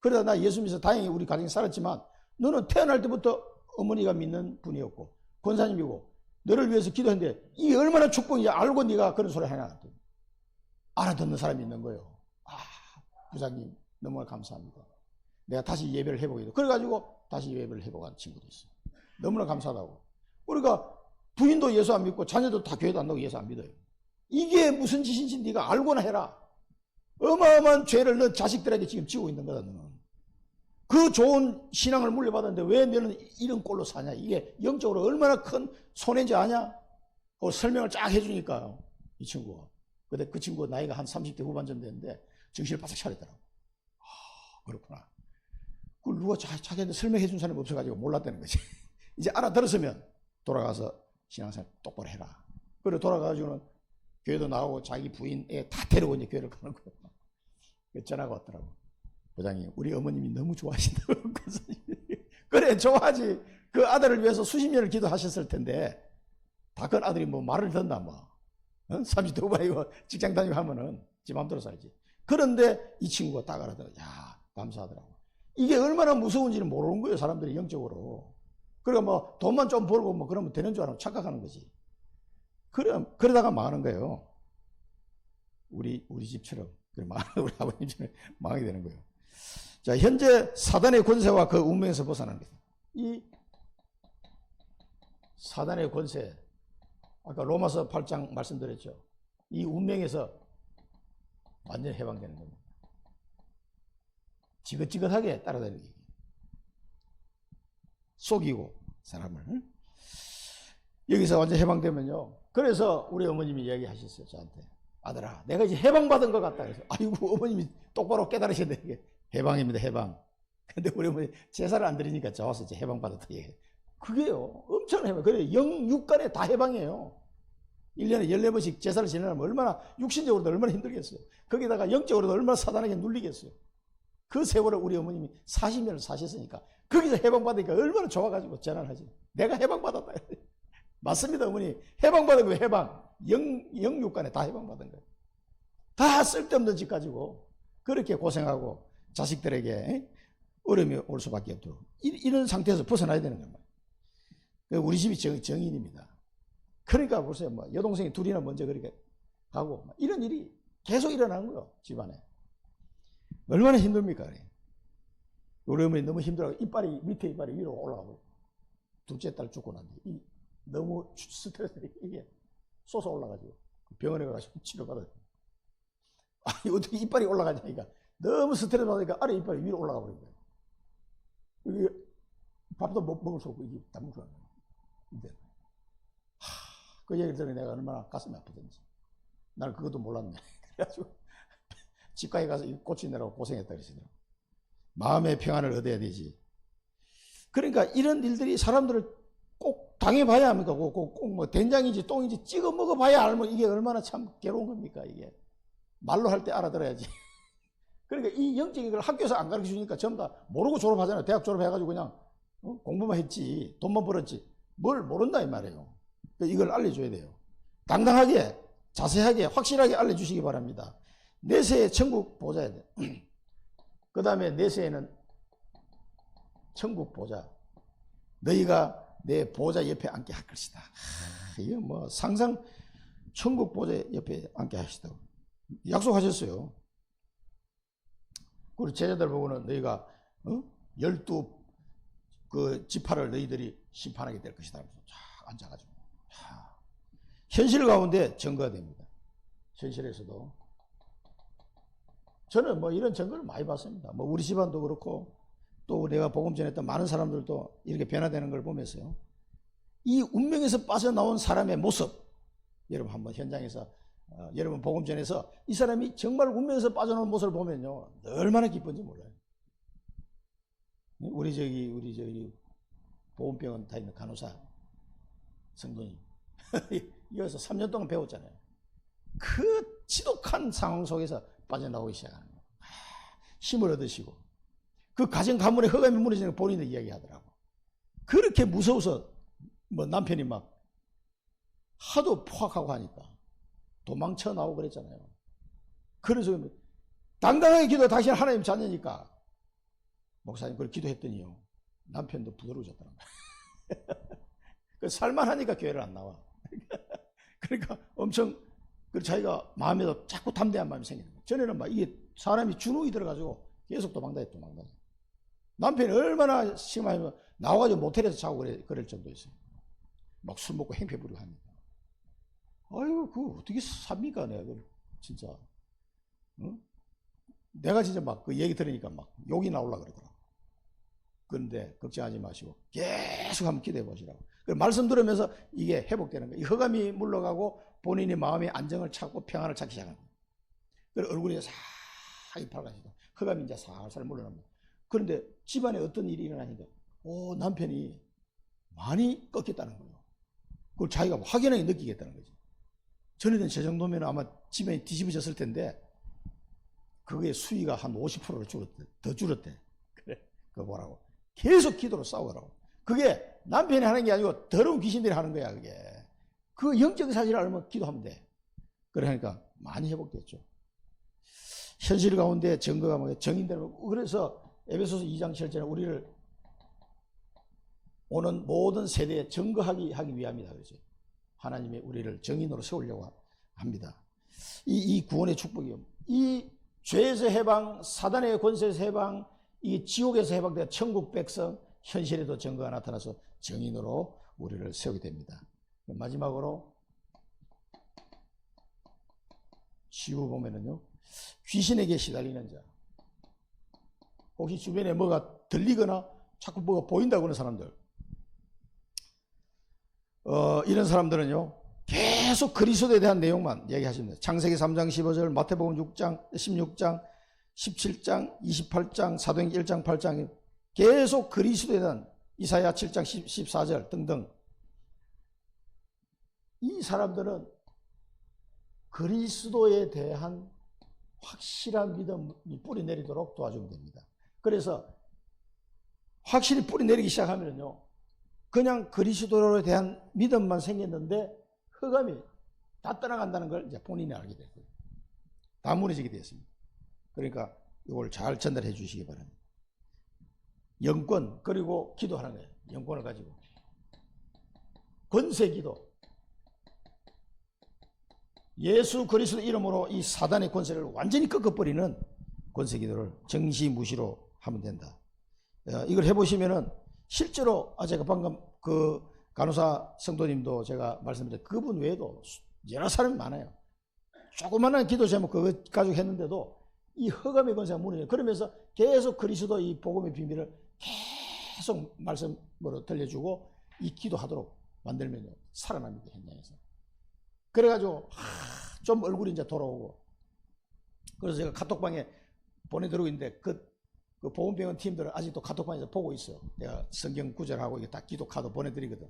그러다 나 예수 믿어서 다행히 우리 가정이 살았지만 너는 태어날 때부터 어머니가 믿는 분이었고 권사님이고 너를 위해서 기도했는데 이게 얼마나 축복인지 알고 네가 그런 소리 하냐? 알아듣는 사람이 있는 거예요. 부장님 너무 감사합니다. 내가 다시 예배를 해보게 돼. 그래가지고 다시 예배를 해보고 친구도 있어요. 너무나 감사하다고. 그러니까 부인도 예수 안 믿고 자녀도 다 교회도 안 나오고 예수 안 믿어요. 이게 무슨 짓인지 네가 알고나 해라. 어마어마한 죄를 너 자식들에게 지금 지고 있는 거다 너는. 그 좋은 신앙을 물려받았는데 왜 너는 이런 꼴로 사냐. 이게 영적으로 얼마나 큰 손해인지 아냐. 그 설명을 쫙 해주니까요. 이 친구가. 근데 그 친구가 나이가 한 30대 후반쯤 됐는데 정신을 바싹 차렸더라고. 그렇구나. 그걸 누가 자기한테 설명해 준 사람이 없어가지고 몰랐다는 거지. 이제 알아들었으면 돌아가서 신앙생활 똑바로 해라. 그리고 돌아가가지고는 교회도 나오고 자기 부인 애 다 데리고 이제 교회를 가는 거예요. 전화가 왔더라고. 부장님, 우리 어머님이 너무 좋아하신다고. 그래, 좋아하지. 그 아들을 위해서 수십 년을 기도하셨을 텐데, 다 큰 아들이 뭐 말을 듣나, 뭐. 30대 후반이고 직장 다니고 하면은 지 맘대로 살지. 그런데 이 친구가 딱 알아들어. 야, 감사하더라고. 이게 얼마나 무서운지는 모르는 거예요, 사람들이 영적으로. 그러니까 뭐 돈만 좀 벌고 뭐 그러면 되는 줄 알고 착각하는 거지. 그러다가 망하는 거예요. 우리 집처럼. 우리 아버님처럼 망하게 되는 거예요. 자, 현재 사단의 권세와 그 운명에서 벗어나는 거예요. 이 사단의 권세, 아까 로마서 8장 말씀드렸죠. 이 운명에서 완전히 해방되는 겁니다. 지긋지긋하게 따라다니는 게 속이고 사람을. 여기서 완전 해방되면요. 그래서 우리 어머님이 이야기하셨어요. 저한테. 아들아, 내가 이제 해방받은 것 같다. 그래서 아이고, 어머님이 똑바로 깨달으셨네. 이게 해방입니다, 해방. 근데 우리 어머니 제사를 안 드리니까 좋아서 이제 해방받았다. 그게요. 엄청 해방. 그래, 영육간에 다 해방이에요. 1년에 14번씩 제사를 지내려면 얼마나, 육신적으로도 얼마나 힘들겠어요. 거기다가 영적으로도 얼마나 사단에게 눌리겠어요. 그 세월을 우리 어머님이 40년을 사셨으니까 거기서 해방받으니까 얼마나 좋아가지고 전화하지. 내가 해방받았다. 맞습니다, 어머니. 해방받은 거예요, 해방. 영육간에 다 해방받은 거예요. 다 쓸데없는 짓 가지고 그렇게 고생하고 자식들에게 어려움이 올 수밖에 없도록 이런 상태에서 벗어나야 되는 겁니다. 우리 집이 정인입니다. 그러니까 보세요. 뭐 여동생이 둘이나 먼저 그렇게 가고 이런 일이 계속 일어나는 거예요, 집안에. 얼마나 힘듭니까? 우리 어머니 너무 힘들어서 밑에 이빨이 위로 올라가고 둘째 딸 죽고 난 뒤 너무 스트레스 이게 솟아 올라가지고 병원에 가서 치료받아요. 아니 어떻게 이빨이 올라가냐니까 너무 스트레스 받으니까 아래 이빨이 위로 올라가 버린 거예요. 이게 밥도 못 먹을 수 없고 이게 다 뭉쳐가는 거예요. 그 얘기를 들으니 내가 얼마나 가슴이 아프던지. 나는 그것도 몰랐네. 그래가지고 집가에 가서 고치느라고 고생했다 그러시더라고요. 마음의 평안을 얻어야 되지. 그러니까 이런 일들이 사람들을 꼭 당해봐야 합니까? 꼭 뭐 된장인지 똥인지 찍어 먹어봐야 알면 이게 얼마나 참 괴로운 겁니까? 이게 말로 할 때 알아들어야지. 그러니까 이 영적인 걸 학교에서 안 가르쳐 주니까 전부 다 모르고 졸업하잖아요. 대학 졸업해가지고 그냥 공부만 했지, 돈만 벌었지, 뭘 모른다 이 말이에요. 이걸 알려줘야 돼요. 당당하게, 자세하게, 확실하게 알려주시기 바랍니다. 내세에 천국 보좌야 돼. 그 다음에 내세에는 천국 보좌. 너희가 내 보좌 옆에 앉게 할 것이다. 이거 뭐 상상 천국 보좌 옆에 앉게 하시다고 약속하셨어요. 그리고 제자들 보고는 너희가 12 그 지파를 너희들이 심판하게 될 것이다. 쫙 앉아가지고 현실 가운데 증거가 됩니다. 현실에서도 저는 뭐 이런 증거를 많이 봤습니다. 뭐 우리 집안도 그렇고 또 내가 복음 전했던 많은 사람들도 이렇게 변화되는 걸 보면서요. 이 운명에서 빠져나온 사람의 모습, 여러분 한번 현장에서 여러분 복음 전해서 이 사람이 정말 운명에서 빠져나온 모습을 보면요 얼마나 기쁜지 몰라요. 우리 저기 보험병원 다니는 간호사 성도님 이어서 3년 동안 배웠잖아요. 그 지독한 상황 속에서 빠져나오기 시작하는 거예요. 힘을 얻으시고 그 가정 가문의 허감이 무너지는 걸 본인도 이야기하더라고. 그렇게 무서워서 뭐 남편이 막 하도 포악하고 하니까 도망쳐 나오고 그랬잖아요. 그래서 당당하게 기도 당신 하나님 자녀니까 목사님 그걸 기도했더니요 남편도 부드러워졌더라고요. 살만하니까 교회를 안 나와. 그러니까 엄청 자기가 마음에도 자꾸 담대한 마음이 생기는 거예요. 전에는 막 이게 사람이 주눅이 들어가지고 계속 도망다녀. 남편이 얼마나 심하면 나와가지고 모텔에서 자고 그럴 정도였어요. 막 술 먹고 행패 부리고 하니까. 아유, 그거 어떻게 삽니까, 내가 그걸 진짜. 응? 내가 진짜 막 그 얘기 들으니까 막 욕이 나오려고 그러더라고. 그런데 걱정하지 마시고 계속 한번 기도해 보시라고. 말씀 들으면서 이게 회복되는 거예요. 이 허감이 물러가고 본인의 마음의 안정을 찾고 평안을 찾기 시작하는 거예요. 그리고 얼굴이 싹이 밝아지고 허감이 이제 살살 물러납니다. 그런데 집안에 어떤 일이 일어나니까 남편이 많이 꺾였다는 거예요. 그걸 자기가 확연하게 느끼겠다는 거죠. 전에는 저 정도면 아마 집안이 뒤집어졌을 텐데 그게 수위가 한 50%로 줄었대. 더 줄었대. 그래, 그거 뭐라고. 계속 기도로 싸우라고. 그게 남편이 하는 게 아니고 더러운 귀신들이 하는 거야, 그게. 그 영적 사실을 알면 기도하면 돼. 그러니까 많이 회복됐죠. 현실 가운데 증거가 뭐예요? 정인되는 거. 그래서 에베소서 2장 7절에 우리를 오는 모든 세대에 증거하기 위함이다. 그러죠. 하나님이 우리를 정인으로 세우려고 합니다. 이 구원의 축복이요. 이 죄에서 해방, 사단의 권세에서 해방, 이 지옥에서 해방되어 천국 백성, 현실에도 증거가 나타나서 증인으로 우리를 세우게 됩니다. 마지막으로 지우 보면은요, 귀신에게 시달리는 자. 혹시 주변에 뭐가 들리거나 자꾸 뭐가 보인다고 하는 사람들, 이런 사람들은요 계속 그리스도에 대한 내용만 얘기하십니다. 창세기 3장 15절, 마태복음 6장 16장 17장 28장, 사도행전 1장 8장, 계속 그리스도에 대한 이사야 7장 14절 등등. 이 사람들은 그리스도에 대한 확실한 믿음이 뿌리 내리도록 도와주면 됩니다. 그래서 확실히 뿌리 내리기 시작하면요, 그냥 그리스도에 대한 믿음만 생겼는데 흑암이 다 떠나간다는 걸 이제 본인이 알게 됐고요. 다 무너지게 되었습니다. 그러니까 이걸 잘 전달해 주시기 바랍니다. 영권, 그리고 기도하는 거예요. 영권을 가지고 권세 기도, 예수 그리스도 이름으로 이 사단의 권세를 완전히 꺾어버리는 권세 기도를 정시무시로 하면 된다. 이걸 해보시면은 실제로 제가 방금 그 간호사 성도님도 제가 말씀드린 그분 외에도 여러 사람이 많아요. 조그마한 기도 제목 그거 가지고 했는데도 이 흑암의 권세가 무너져요. 그러면서 계속 그리스도 이 복음의 비밀을 계속 말씀으로 들려주고 이 기도하도록 만들면요 살아납니다. 현장에서. 그래가지고 좀 얼굴이 이제 돌아오고, 그래서 제가 카톡방에 보내드리고 있는데 그 보건병원 팀들은 아직도 카톡방에서 보고 있어요. 내가 성경 구절하고 이게 다 기도 카드 보내드리거든.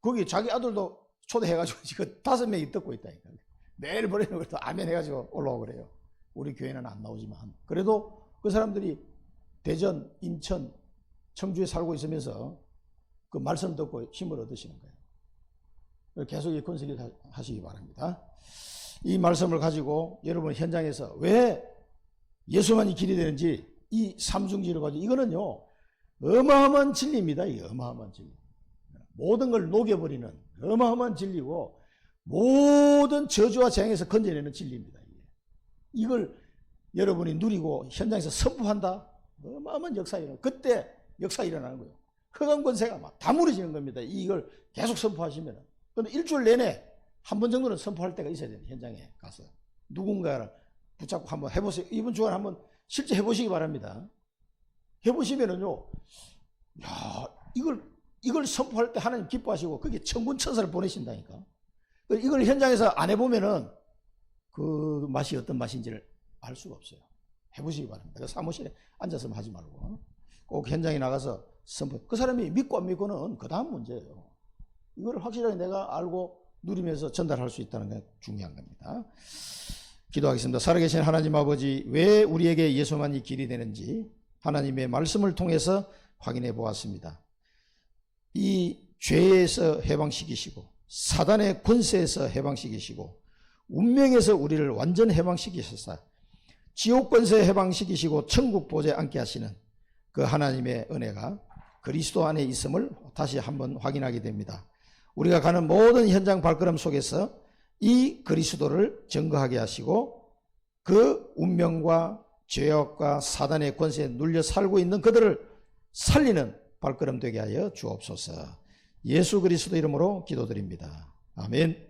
거기 자기 아들도 초대해가지고 지금 5명이 듣고 있다니까. 매일 보내는 것도 아멘 해가지고 올라오고 그래요. 우리 교회는 안 나오지만 그래도 그 사람들이 대전, 인천, 청주에 살고 있으면서 그 말씀 듣고 힘을 얻으시는 거예요. 계속 이 권세기도 하시기 바랍니다. 이 말씀을 가지고 여러분 현장에서 왜 예수만이 길이 되는지 이 삼중지를 가지고, 이거는요 어마어마한 진리입니다. 이 어마어마한 진리, 모든 걸 녹여버리는 어마어마한 진리고 모든 저주와 재앙에서 건져내는 진리입니다. 이걸 여러분이 누리고 현장에서 선포한다, 어마어마한 역사 일어나요. 그때 역사 일어나는 거예요. 흑암 권세가 막 다 무너지는 겁니다. 이걸 계속 선포하시면. 그런데 일주일 내내 한 번 정도는 선포할 때가 있어야 돼요. 현장에 가서 누군가를 붙잡고 한번 해보세요. 이번 주간 한번 실제 해보시기 바랍니다. 해보시면은요, 야, 이걸 선포할 때 하나님 기뻐하시고 그게 천군 천사를 보내신다니까. 이걸 현장에서 안 해보면은 그 맛이 어떤 맛인지를 알 수가 없어요. 해보시기 바랍니다. 그 사무실에 앉아서 하지 말고 꼭 현장에 나가서 선포. 그 사람이 믿고 안 믿고는 그 다음 문제예요. 이걸 확실하게 내가 알고 누리면서 전달할 수 있다는 게 중요한 겁니다. 기도하겠습니다. 살아계신 하나님 아버지, 왜 우리에게 예수만이 길이 되는지 하나님의 말씀을 통해서 확인해 보았습니다. 이 죄에서 해방시키시고 사단의 권세에서 해방시키시고 운명에서 우리를 완전 해방시키셨사 지옥 권세 해방시키시고 천국 보좌에 앉게 하시는 그 하나님의 은혜가 그리스도 안에 있음을 다시 한번 확인하게 됩니다. 우리가 가는 모든 현장 발걸음 속에서 이 그리스도를 증거하게 하시고 그 운명과 죄악과 사단의 권세에 눌려 살고 있는 그들을 살리는 발걸음 되게 하여 주옵소서. 예수 그리스도 이름으로 기도드립니다. 아멘.